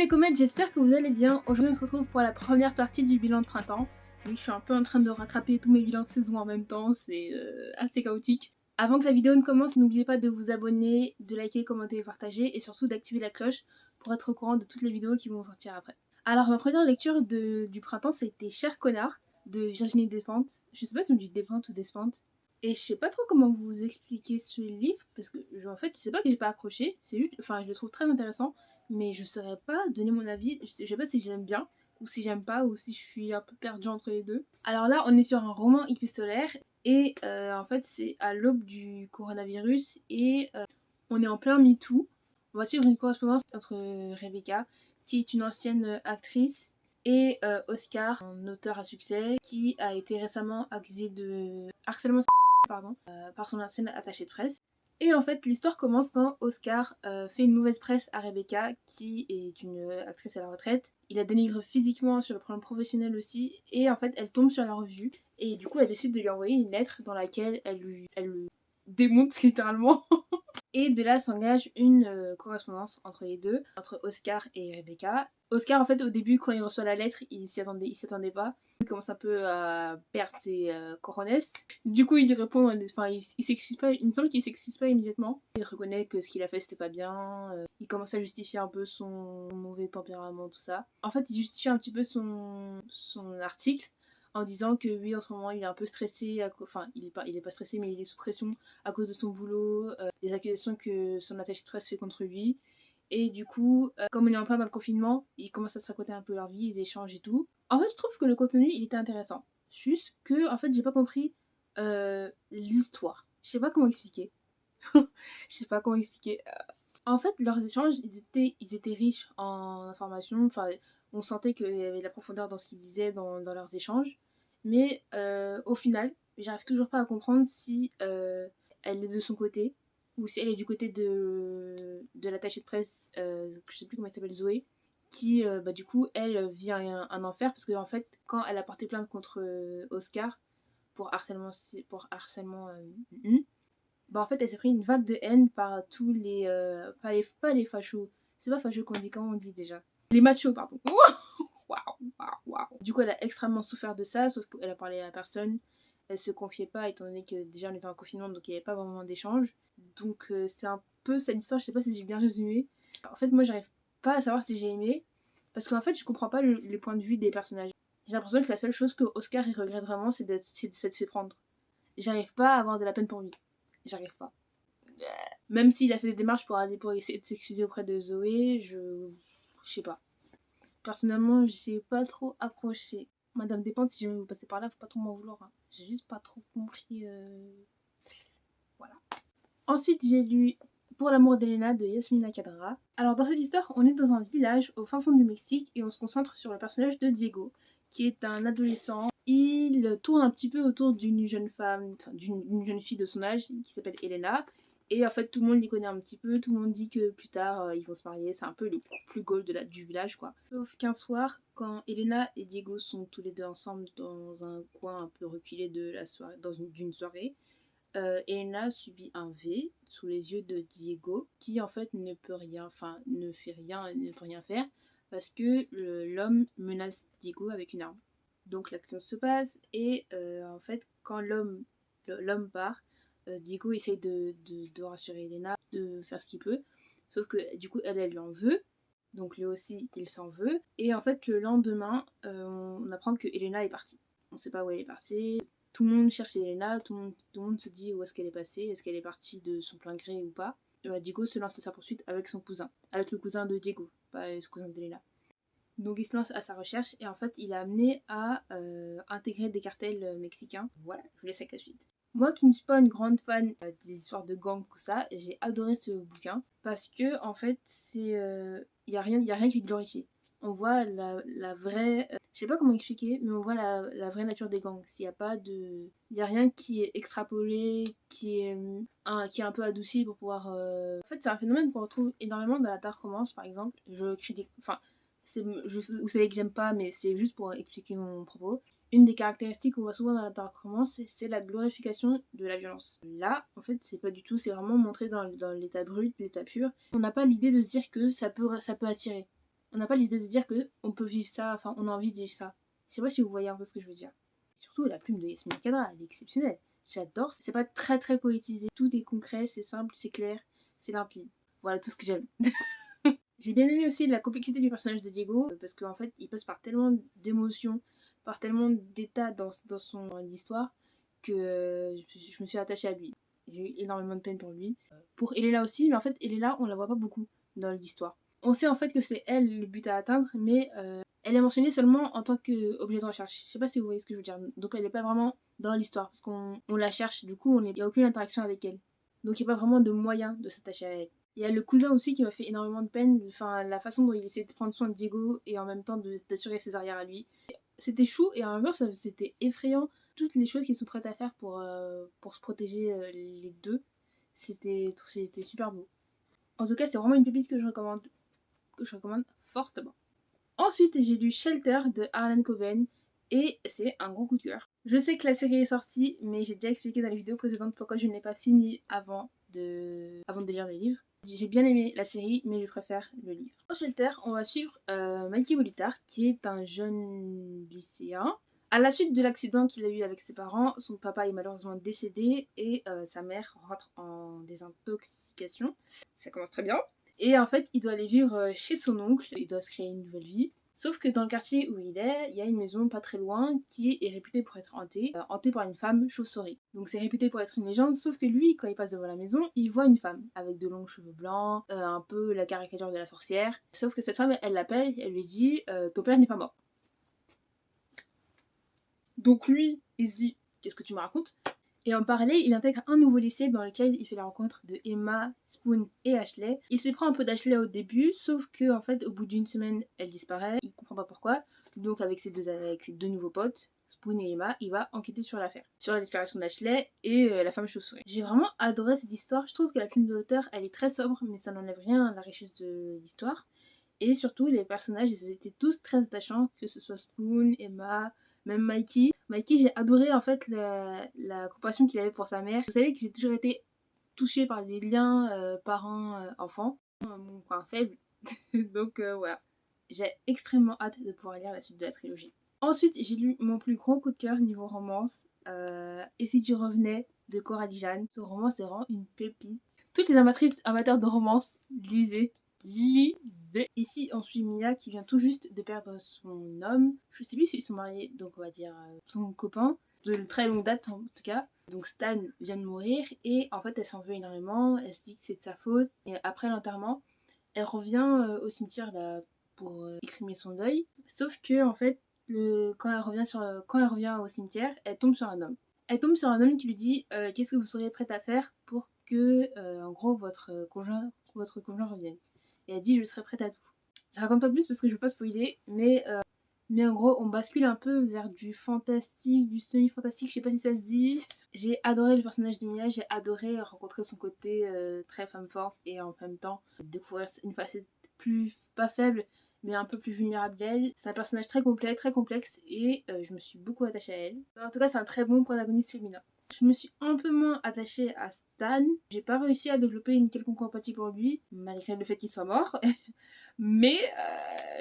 les comètes, j'espère que vous allez bien. Aujourd'hui on se retrouve pour la première partie du bilan de printemps. Oui, je suis un peu en train de rattraper tous mes bilans de saison en même temps, c'est assez chaotique. Avant que la vidéo ne commence, n'oubliez pas de vous abonner, de liker, commenter et partager, et surtout d'activer la cloche pour être au courant de toutes les vidéos qui vont sortir après. Alors ma première lecture du printemps, c'était Cher connard de Virginie Despentes. Je sais pas si on dit Despentes ou Despentes. Et je sais pas trop comment vous expliquer ce livre, parce que en fait, c'est pas que j'ai pas accroché, c'est juste, enfin, je le trouve très intéressant, mais je saurais pas donner mon avis, je sais pas si j'aime bien, ou si j'aime pas, ou si je suis un peu perdue entre les deux. Alors là, on est sur un roman épistolaire, et en fait, c'est à l'aube du coronavirus, et on est en plein MeToo. On va suivre une correspondance entre Rebecca, qui est une ancienne actrice, et Oscar, un auteur à succès, qui a été récemment accusé de harcèlement par son ancienne attachée de presse. Et en fait, l'histoire commence quand Oscar fait une mauvaise presse à Rebecca, qui est une actrice à la retraite. Il la dénigre physiquement, sur le plan professionnel aussi, et en fait, elle tombe sur la revue. Et du coup, elle décide de lui envoyer une lettre dans laquelle elle le démonte littéralement. Et de là s'engage une correspondance entre les deux, entre Oscar et Rebecca. Oscar, en fait, au début, quand il reçoit la lettre, il s'y attendait pas. Il commence un peu à perdre ses coronesses. Du coup, il lui répond, enfin, il s'excuse pas, il me semble qu'il s'excuse pas immédiatement. Il reconnaît que ce qu'il a fait, c'était pas bien. Il commence à justifier un peu son mauvais tempérament, tout ça. En fait, il justifie un petit peu son article en disant que oui, en ce moment, il est un peu stressé, enfin, il est pas stressé, mais il est sous pression à cause de son boulot, les accusations que son attaché de presse fait contre lui. Et du coup, comme on est en plein dans le confinement, ils commencent à se raconter un peu leur vie, ils échangent et tout. En fait, je trouve que le contenu, il était intéressant. Juste que, en fait, j'ai pas compris l'histoire. Je sais pas comment expliquer. Je sais pas comment expliquer. En fait, leurs échanges, ils étaient riches en informations. Enfin, on sentait qu'il y avait de la profondeur dans ce qu'ils disaient dans leurs échanges. Mais au final, j'arrive toujours pas à comprendre si elle est de son côté ou si elle est du côté de l'attachée de presse, je sais plus comment elle s'appelle, Zoé, qui bah, du coup, elle vit un enfer parce que en fait, quand elle a porté plainte contre Oscar pour harcèlement, bah en fait elle s'est pris une vague de haine par tous les pas les fachos, c'est pas fachos qu'on dit, comment on dit déjà, les machos, pardon. Waouh. Du coup elle a extrêmement souffert de ça, sauf qu'elle a parlé à personne, elle se confiait pas étant donné que déjà on était en confinement, donc il n'y avait pas vraiment d'échange. Donc c'est un peu cette histoire, je sais pas si j'ai bien résumé. En fait moi j'arrive pas à savoir si j'ai aimé, parce qu'en fait je comprends pas les points de vue des personnages. J'ai l'impression que la seule chose que Oscar il regrette vraiment, c'est de s'être fait prendre. J'arrive pas à avoir de la peine pour lui. J'arrive pas. Même s'il a fait des démarches pour essayer de s'excuser auprès de Zoé, je sais pas. Personnellement, j'ai pas trop accroché. Madame Despentes, si jamais vous passez par là, faut pas trop m'en vouloir. Hein. J'ai juste pas trop compris. Voilà. Ensuite, j'ai lu Pour l'amour d'Elena de Yasmina Khadra. Alors, dans cette histoire, on est dans un village au fin fond du Mexique et on se concentre sur le personnage de Diego, qui est un adolescent. Il tourne un petit peu autour d'une jeune femme, enfin d'une jeune fille de son âge qui s'appelle Elena. Et en fait, tout le monde les connaît un petit peu, tout le monde dit que plus tard ils vont se marier, c'est un peu le couple plus goal du village quoi. Sauf qu'un soir, quand Elena et Diego sont tous les deux ensemble dans un coin un peu reculé de la soirée, d'une soirée, Elena subit un V sous les yeux de Diego qui en fait ne peut rien, enfin ne fait rien, ne peut rien faire parce que l'homme menace Diego avec une arme. Donc l'action se passe et en fait quand l'homme part, Diego essaie de rassurer Elena, de faire ce qu'il peut, sauf que du coup elle lui en veut, donc lui aussi il s'en veut, et en fait le lendemain on apprend que Elena est partie. On sait pas où elle est partie, tout le monde cherche Elena, tout le monde se dit où est-ce qu'elle est passée, est-ce qu'elle est partie de son plein gré ou pas. Et bah, Diego se lance à sa poursuite avec son cousin, avec le cousin de Diego, pas le cousin d'Elena. Donc il se lance à sa recherche et en fait il a amené à intégrer des cartels mexicains. Voilà, je vous laisse avec la suite. Moi qui ne suis pas une grande fan des histoires de gangs, tout ça, j'ai adoré ce bouquin parce que en fait y a rien qui est glorifié. On voit la vraie, je sais pas comment expliquer, mais on voit la vraie nature des gangs. S'il y a pas de, il y a rien qui est extrapolé, qui est un peu adouci pour pouvoir. En fait c'est un phénomène qu'on retrouve énormément dans la dark romance par exemple. Je critique, enfin vous savez que j'aime pas, mais c'est juste pour expliquer mon propos. Une des caractéristiques qu'on voit souvent dans la dark romance, c'est la glorification de la violence. Là, en fait, c'est pas du tout, c'est vraiment montré dans l'état brut, l'état pur. On n'a pas l'idée de se dire que ça peut attirer. On n'a pas l'idée de dire que on peut vivre ça, enfin on a envie de vivre ça. Je sais pas si vous voyez un peu ce que je veux dire. Surtout la plume de Yasmine Kadra, elle est exceptionnelle. J'adore, c'est pas très très poétisé, tout est concret, c'est simple, c'est clair, c'est limpide. Voilà tout ce que j'aime. J'ai bien aimé aussi la complexité du personnage de Diego, parce qu'en fait il passe par tellement d'émotions, par tellement d'états dans son histoire, que je me suis attachée à lui. J'ai eu énormément de peine pour lui. Pour Elena aussi, mais en fait Elena on la voit pas beaucoup dans l'histoire. On sait en fait que c'est elle le but à atteindre, mais elle est mentionnée seulement en tant qu'objet de recherche. Je sais pas si vous voyez ce que je veux dire. Donc elle est pas vraiment dans l'histoire, parce qu'on la cherche, du coup il n'y a aucune interaction avec elle. Donc il n'y a pas vraiment de moyen de s'attacher à elle. Il y a le cousin aussi qui m'a fait énormément de peine, enfin la façon dont il essayait de prendre soin de Diego et en même temps d'assurer ses arrières à lui. C'était chou et en même temps c'était effrayant. Toutes les choses qu'ils sont prêtes à faire pour se protéger les deux, c'était super beau. En tout cas, c'est vraiment une pépite que je recommande fortement. Ensuite, j'ai lu Shelter de Harlan Coben et c'est un gros coup de cœur. Je sais que la série est sortie, mais j'ai déjà expliqué dans les vidéos précédentes pourquoi je ne l'ai pas fini avant de lire le livre. J'ai bien aimé la série, mais je préfère le livre. Dans Shelter, on va suivre Mikey Bolitar, qui est un jeune lycéen. À la suite de l'accident qu'il a eu avec ses parents, son papa est malheureusement décédé et sa mère rentre en désintoxication. Ça commence très bien. Et en fait, il doit aller vivre chez son oncle, il doit se créer une nouvelle vie. Sauf que dans le quartier où il y a une maison pas très loin qui est réputée pour être hantée par une femme chauve-souris. Donc c'est réputé pour être une légende, sauf que lui, quand il passe devant la maison, il voit une femme avec de longs cheveux blancs, un peu la caricature de la sorcière. Sauf que cette femme, elle l'appelle, elle lui dit ton père n'est pas mort. Donc lui, il se dit qu'est-ce que tu me racontes? Et en parallèle, il intègre un nouveau lycée dans lequel il fait la rencontre de Emma, Spoon et Ashley. Il se prend un peu d'Ashley au début, sauf que en fait, au bout d'une semaine, elle disparaît. Il comprend pas pourquoi. Donc avec ses deux nouveaux potes, Spoon et Emma, il va enquêter sur l'affaire, sur la disparition d'Ashley et la femme chauve-souris. J'ai vraiment adoré cette histoire. Je trouve que la plume de l'auteur, elle est très sobre, mais ça n'enlève rien à la richesse de l'histoire. Et surtout, les personnages, ils étaient tous très attachants, que ce soit Spoon, Emma, même Mikey. Mikey, j'ai adoré en fait la compassion qu'il avait pour sa mère. Vous savez que j'ai toujours été touchée par les liens parents-enfants, mon point faible. Donc voilà, j'ai extrêmement hâte de pouvoir lire la suite de la trilogie. Ensuite, j'ai lu mon plus gros coup de cœur niveau romance, Et si tu revenais de Coralie Jeanne. Ce roman, c'est vraiment une pépite. Toutes les amateurs de romance, lisez. Ici, on suit Mia qui vient tout juste de perdre son homme. Je sais plus s'ils sont mariés, donc on va dire son copain, de très longue date en tout cas. Donc Stan vient de mourir et en fait elle s'en veut énormément, elle se dit que c'est de sa faute. Et après l'enterrement, elle revient au cimetière là, pour exprimer son deuil. Sauf que en fait, quand elle revient au cimetière, elle tombe sur un homme. Elle tombe sur un homme qui lui dit qu'est-ce que vous seriez prête à faire pour que en gros votre conjoint revienne. Et elle dit je serai prête à tout. Je raconte pas plus parce que je veux pas spoiler, mais en gros on bascule un peu vers du fantastique, du semi-fantastique, je sais pas si ça se dit. J'ai adoré le personnage de Mia, j'ai adoré rencontrer son côté très femme forte et en même temps découvrir une facette plus, pas faible, mais un peu plus vulnérable d'elle. C'est un personnage très complet, très complexe et je me suis beaucoup attachée à elle. En tout cas c'est un très bon protagoniste féminin. Je me suis un peu moins attachée à Stan. J'ai pas réussi à développer une quelconque empathie pour lui, malgré le fait qu'il soit mort. Mais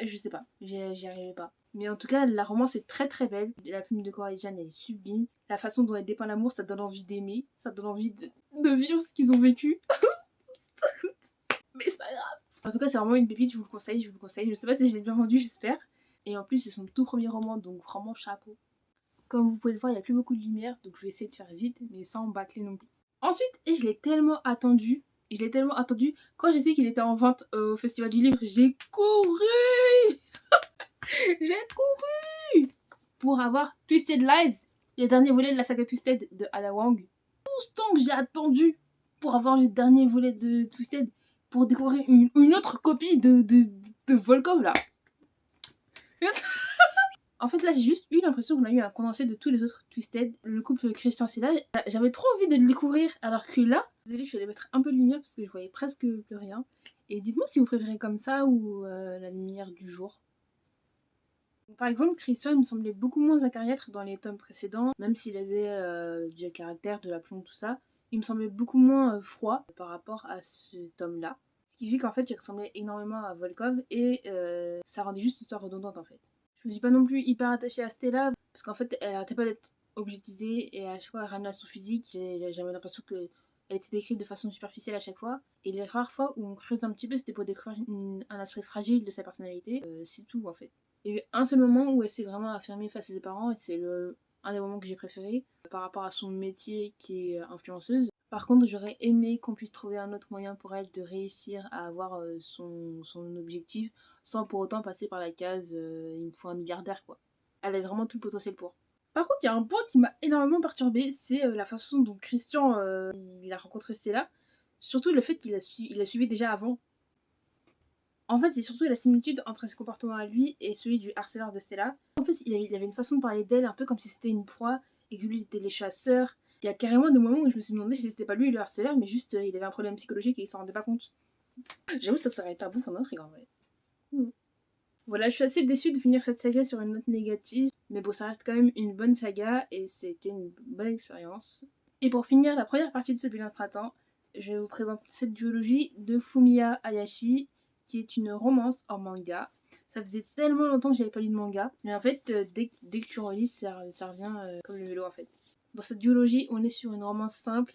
je sais pas, j'y arrivais pas. Mais en tout cas, la romance est très très belle. La plume de Coralie Jeanne est sublime. La façon dont elle dépeint l'amour, ça donne envie d'aimer. Ça donne envie de vivre ce qu'ils ont vécu. Mais c'est pas grave. En tout cas, c'est vraiment une pépite, je vous le conseille, je vous le conseille. Je sais pas si je l'ai bien vendu, j'espère. Et en plus, c'est son tout premier roman, donc vraiment chapeau. Comme vous pouvez le voir, il n'y a plus beaucoup de lumière, donc je vais essayer de faire vite, mais sans bâcler non plus. Ensuite, et je l'ai tellement attendu, quand j'ai su qu'il était en vente au Festival du Livre, j'ai couru j'ai couru pour avoir Twisted Lies, le dernier volet de la saga Twisted de Ada Wong. Tout ce temps que j'ai attendu pour avoir le dernier volet de Twisted, pour découvrir une autre copie de Volkov là. En fait, là, j'ai juste eu l'impression qu'on a eu un condensé de tous les autres Twisted. Le couple Christian Silla, j'avais trop envie de le découvrir, alors que là, désolée, je suis allée mettre un peu de lumière parce que je voyais presque plus rien. Et dites-moi si vous préférez comme ça ou la lumière du jour. Par exemple, Christian, il me semblait beaucoup moins acariâtre dans les tomes précédents, même s'il avait du caractère, de l'aplomb, tout ça. Il me semblait beaucoup moins froid par rapport à ce tome-là. Ce qui fait qu'en fait, il ressemblait énormément à Volkov et ça rendait juste l'histoire redondante en fait. Je me suis pas non plus hyper attachée à Stella parce qu'en fait, elle arrêtait pas d'être objectisée et à chaque fois, elle ramenait à son physique. J'avais l'impression que elle était décrite de façon superficielle à chaque fois. Et les rares fois où on creuse un petit peu, c'était pour décrire un aspect fragile de sa personnalité. C'est tout en fait. Il y a eu un seul moment où elle s'est vraiment affirmée face à ses parents et c'est un des moments que j'ai préféré par rapport à son métier qui est influenceuse. Par contre, j'aurais aimé qu'on puisse trouver un autre moyen pour elle de réussir à avoir son objectif sans pour autant passer par la case il me faut un milliardaire quoi. Elle a vraiment tout le potentiel pour. Par contre, il y a un point qui m'a énormément perturbée, c'est la façon dont Christian il a rencontré Stella. Surtout le fait qu'il la suivi déjà avant. En fait, c'est surtout la similitude entre ses comportements à lui et celui du harceleur de Stella. En fait, il avait une façon de parler d'elle un peu comme si c'était une proie et que lui il était les chasseurs. Il y a carrément des moments où je me suis demandé si c'était pas lui le harceleur, mais juste il avait un problème psychologique et il s'en rendait pas compte. J'avoue, ça serait tabou pendant très grand vrai. Voilà, je suis assez déçue de finir cette saga sur une note négative, mais bon, ça reste quand même une bonne saga et c'était une bonne expérience. Et pour finir la première partie de ce bilan de printemps, je vais vous présenter cette duologie de Fumiya Hayashi, qui est une romance en manga. Ça faisait tellement longtemps que j'avais pas lu de manga, mais en fait, dès que tu relis, ça revient comme le vélo en fait. Dans cette duologie, on est sur une romance simple,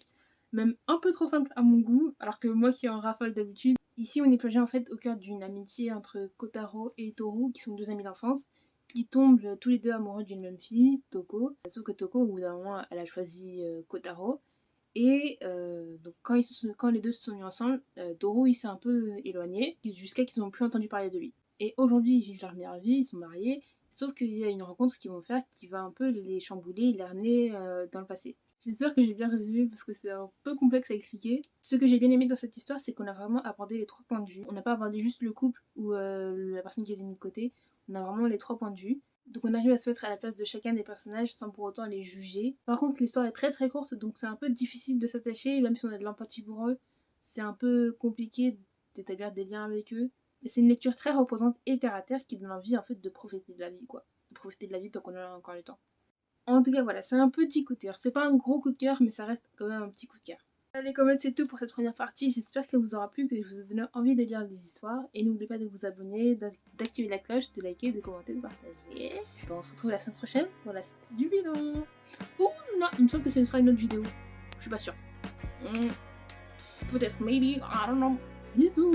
même un peu trop simple à mon goût, alors que moi qui en rafale d'habitude. Ici, on est plongé en fait au cœur d'une amitié entre Kotaro et Toru, qui sont deux amis d'enfance, qui tombent tous les deux amoureux d'une même fille, Toko. Sauf que Toko, au bout d'un moment, elle a choisi Kotaro. Et donc quand les deux se sont mis ensemble, Toru il s'est un peu éloigné, jusqu'à qu'ils n'ont plus entendu parler de lui. Et aujourd'hui, ils vivent leur meilleure vie, ils sont mariés, sauf qu'il y a une rencontre qu'ils vont faire qui va un peu les chambouler et les ramener dans le passé. J'espère que j'ai bien résumé parce que c'est un peu complexe à expliquer. Ce que j'ai bien aimé dans cette histoire, c'est qu'on a vraiment abordé les trois points de vue. On n'a pas abordé juste le couple ou la personne qui est mise de côté, on a vraiment les trois points de vue. Donc on arrive à se mettre à la place de chacun des personnages sans pour autant les juger. Par contre l'histoire est très très courte donc c'est un peu difficile de s'attacher, même si on a de l'empathie pour eux, c'est un peu compliqué d'établir des liens avec eux. Mais c'est une lecture très reposante et terre à terre qui donne envie en fait de profiter de la vie quoi. De profiter de la vie tant qu'on a encore le temps. En tout cas voilà, c'est un petit coup de cœur. C'est pas un gros coup de cœur mais ça reste quand même un petit coup de cœur. Allez, comme c'est tout pour cette première partie. J'espère qu'elle vous aura plu, que je vous ai donné envie de lire des histoires. Et n'oubliez pas de vous abonner, d'activer la cloche, de liker, de commenter, de partager. Bon, on se retrouve la semaine prochaine pour la suite du bilan. Ouh non, il me semble que ce sera une autre vidéo. Je suis pas sûre. Peut-être, maybe, I don't know. Bisous.